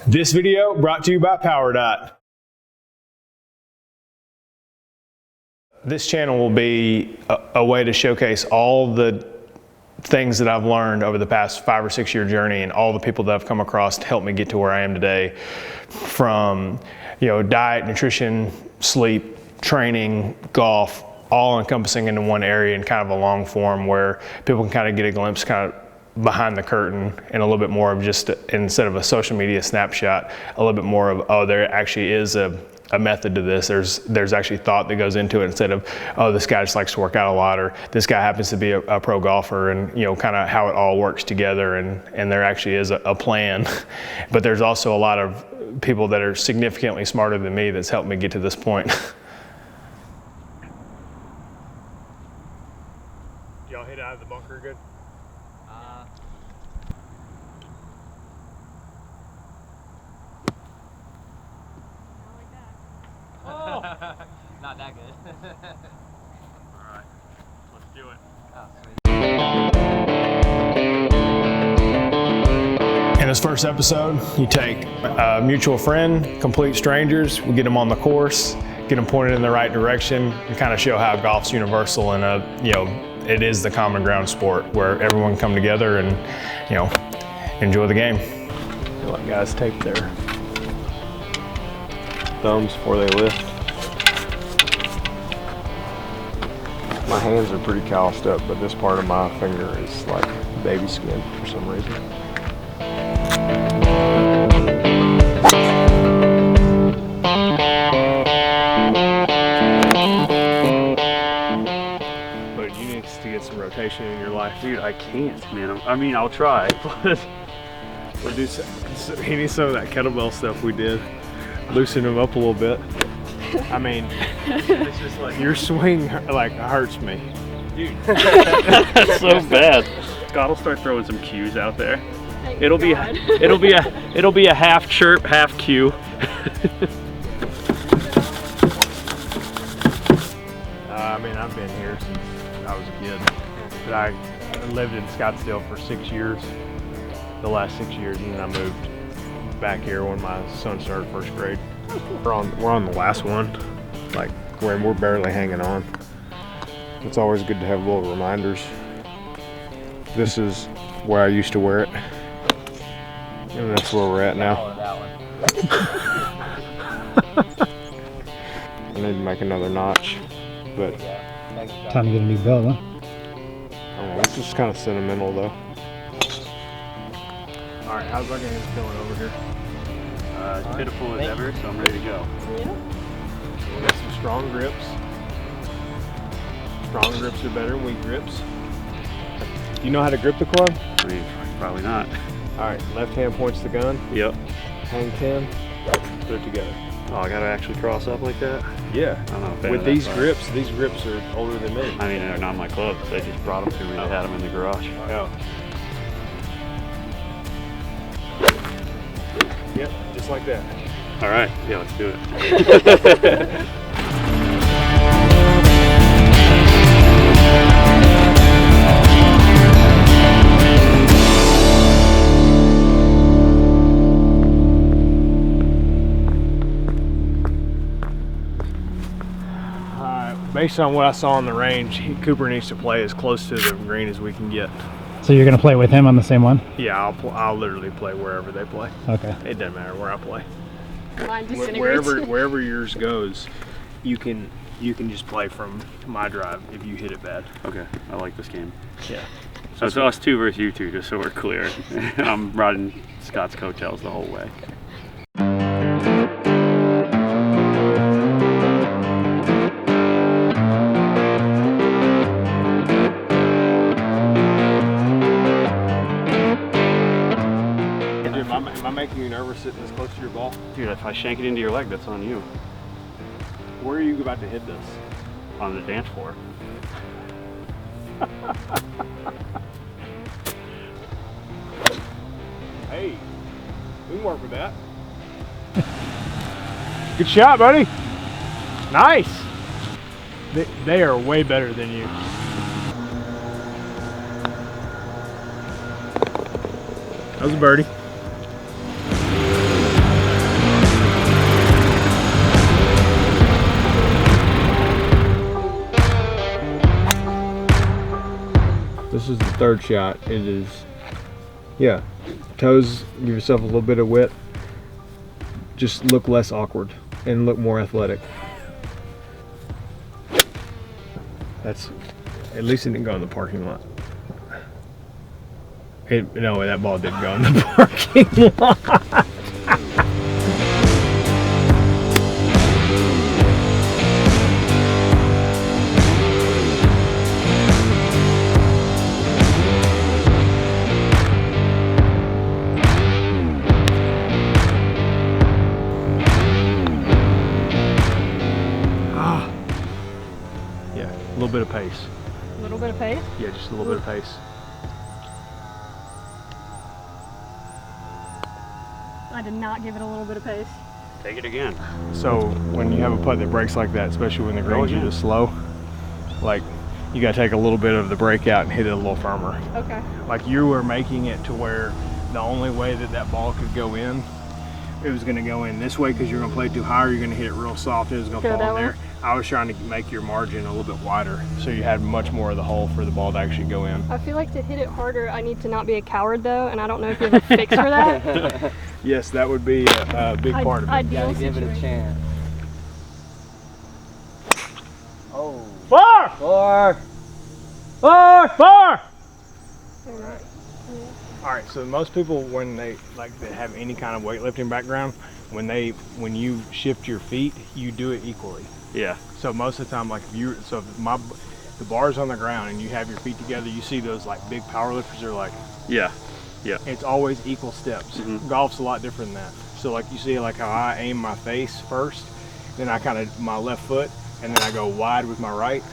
This video brought to you by PowerDot. This channel will be a way to showcase all the things that I've learned over the past 5 or 6 year journey and all the people that I've come across to help me get to where I am today, from diet, nutrition, sleep, training, golf, all encompassing into one area in kind of a long form where people can kind of get a glimpse kind of behind the curtain and a little bit more of just, instead of a social media snapshot, a little bit more of, oh, there actually is a method to this. There's actually thought that goes into it, instead of, oh, this guy just likes to work out a lot, or this guy happens to be a pro golfer, and kind of how it all works together, and there actually is a plan. But there's also a lot of people that are significantly smarter than me that's helped me get to this point. Y'all hit out of the bunker good? Oh, not that good. All right, let's do it. Oh, sweet. In this first episode, you take a mutual friend, complete strangers, we get them on the course, get them pointed in the right direction, and kind of show how golf's universal and it is the common ground sport where everyone can come together and enjoy the game. You let guys tape their thumbs before they lift. My hands are pretty calloused up, but this part of my finger is like baby skin for some reason. But you need to get some rotation in your life. Dude, I can't, man. I mean, I'll try, but We'll do he needs some of that kettlebell stuff we did. Loosen him up a little bit. I mean, it's just like your swing hurts me. dude, that's so bad. Scott will start throwing some cues out there. It'll be a half chirp, half cue. I mean, I've been here since I was a kid, but I lived in Scottsdale for 6 years, the last 6 years, and then I moved back here when my son started first grade. We're on the last one, like we're barely hanging on. It's always good to have little reminders. This is where I used to wear it, and that's where we're at now. I need to make another notch, but Time to get a new belt, huh? I don't know, this is kind of sentimental though. All right, how's our game feeling over here? Pitiful as ever, so I'm ready to go. We got some strong grips. Strong grips are better than weak grips. Do you know how to grip the club? I mean, probably not. All right, left hand points the gun. Yep. Hang 10, put it together. Oh, I gotta actually cross up like that? Yeah. I'm not a fan With of that these part. grips are older than me. I mean, they're not my clubs. They just brought them to me. They had them in the garage. Oh. Yep, just like that. All right, yeah, let's do it. Based on what I saw on the range, Cooper needs to play as close to the green as we can get. So you're gonna play with him on the same one? Yeah, I'll literally play wherever they play. Okay. It doesn't matter where I play. Mine disintegrates. Wherever yours goes, you can just play from my drive if you hit it bad. Okay, I like this game. Yeah. So it's us two versus you two, just so we're clear. I'm riding Scott's coattails the whole way. Am I making you nervous sitting this close to your ball? Dude, if I shank it into your leg, that's on you. Where are you about to hit this? On the dance floor. Hey, we can work with that. Good shot, buddy. Nice. They are way better than you. That was a birdie. this is the third shot. It is, yeah, toes, give yourself a little bit of width. Just look less awkward and look more athletic. That's, at least it didn't go in the parking lot. No, that ball didn't go in the parking lot. Yeah, a little bit of pace. A little bit of pace. Yeah, just a little bit of pace. I did not give it a little bit of pace. Take it again. So when you have a putt that breaks like that, especially when the greens are just slow, like you gotta take a little bit of the break out and hit it a little firmer. Okay. Like you were making it to where the only way that that ball could go in, it was gonna go in this way because you're gonna play it too high, or you're gonna hit it real soft and it's gonna Go fall that in way? there. I was trying to make your margin a little bit wider so you had much more of the hole for the ball to actually go in. I feel like to hit it harder, I need to not be a coward though, and I don't know if you have a fix for that. Yes, that would be a big part of it. Ideal Gotta give it a situation. chance. Oh. Far! Four. Far! Far! All right, so most people, when they have any kind of weightlifting background, when you shift your feet, you do it equally. Yeah. So most of the time, like if the bar's on the ground and you have your feet together, you see those like big power lifters are like, Yeah. Yeah. it's always equal steps. Mhm. Golf's a lot different than that. So like you see like how I aim my face first, then I kind of my left foot, and then I go wide with my right.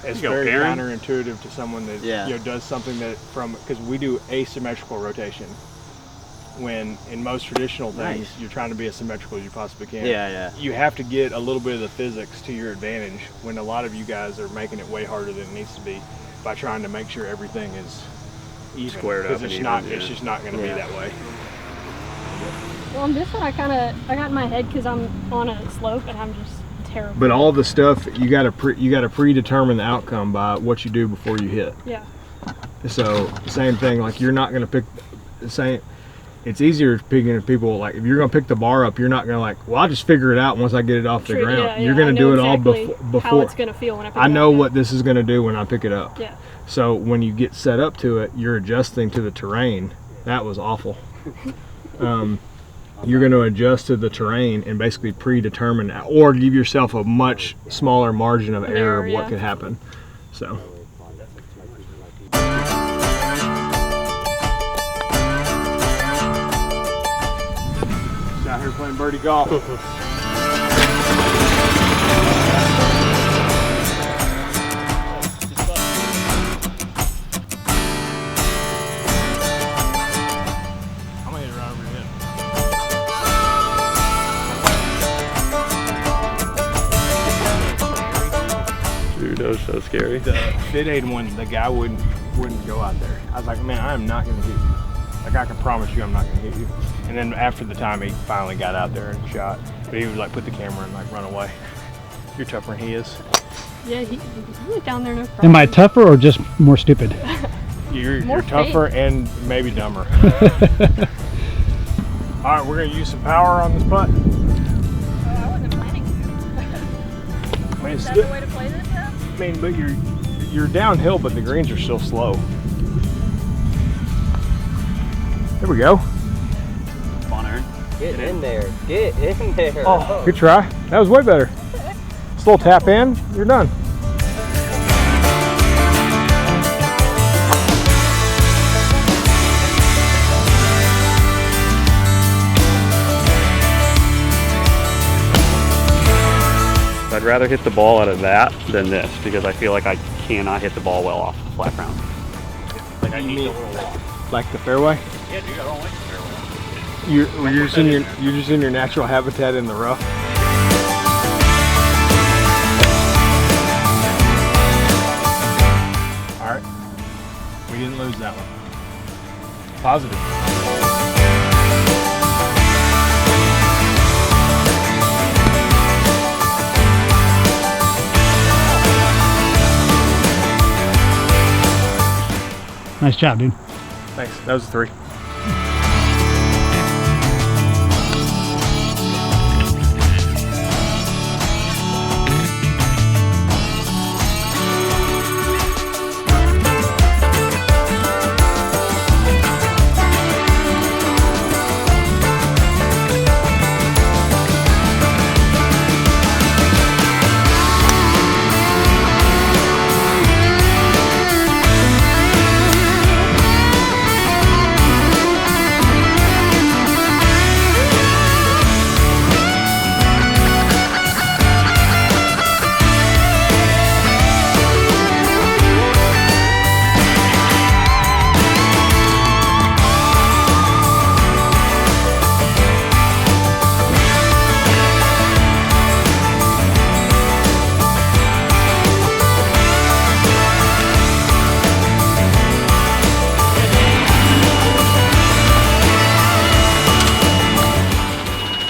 It's You go very Aaron. counterintuitive to someone that does something that because we do asymmetrical rotation. When in most traditional things, Nice. you're trying to be as symmetrical as you possibly can. Yeah. You have to get a little bit of the physics to your advantage when a lot of you guys are making it way harder than it needs to be by trying to make sure everything is even. Squared up Because and it's even, not. yeah. It's just not going to be that way. Well, on this one, I got in my head because I'm on a slope and I'm just terrible. But all the stuff you got to predetermine the outcome by what you do before you hit. Yeah. So same thing. Like you're not going to pick the same. It's easier picking at people like if you're going to pick the bar up, you're not going to like. Well, I'll just figure it out once I get it off the True, ground. yeah, You're yeah. going I to do it know all exactly before. How it's gonna feel when I pick I it know up, what this is going to do when I pick it up. Yeah. So when you get set up to it, you're adjusting to the terrain. That was awful. You're going to adjust to the terrain and basically predetermine or give yourself a much smaller margin of error of what yeah. could happen. So. Just out here playing birdie golf. I'm gonna hit it right over your head. Dude, that was so scary. The fit aid one, the guy wouldn't go out there. I was like, man, I am not gonna hit you. Like I can promise you, I'm not gonna hit you. And then after the time, he finally got out there and shot. But he would like put the camera and like run away. You're tougher than he is. Yeah, he went down there no problem. Am I tougher or just more stupid? You're tougher and maybe dumber. All right, we're gonna use some power on this putt. I wasn't planning to. Man, Is that the way to play this now? I mean, but you're downhill, but the greens are still slow. There we go. Come on, Aaron. Get in there. Get in there. Oh, good try. That was way better. Just a little tap in, you're done. I'd rather hit the ball out of that than this because I feel like I cannot hit the ball well off the flat ground. Like I need a little walk. Like the fairway? Yeah, dude, I don't like the fairway. You're just in your natural habitat in the rough. All right, we didn't lose that one. Positive. Nice job, dude. Thanks. That was a 3.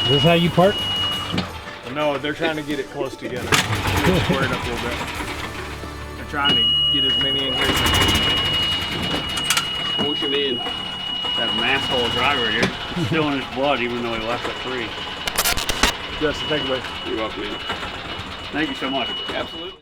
Is this how you park? No, they're trying to get it close together. Get it squared up a little bit. They're trying to get as many in here as they can. Push him in. That masshole driver here, still in his blood, even though he left at 3. Justin, take it away. You're welcome, man. Thank you so much. Absolutely.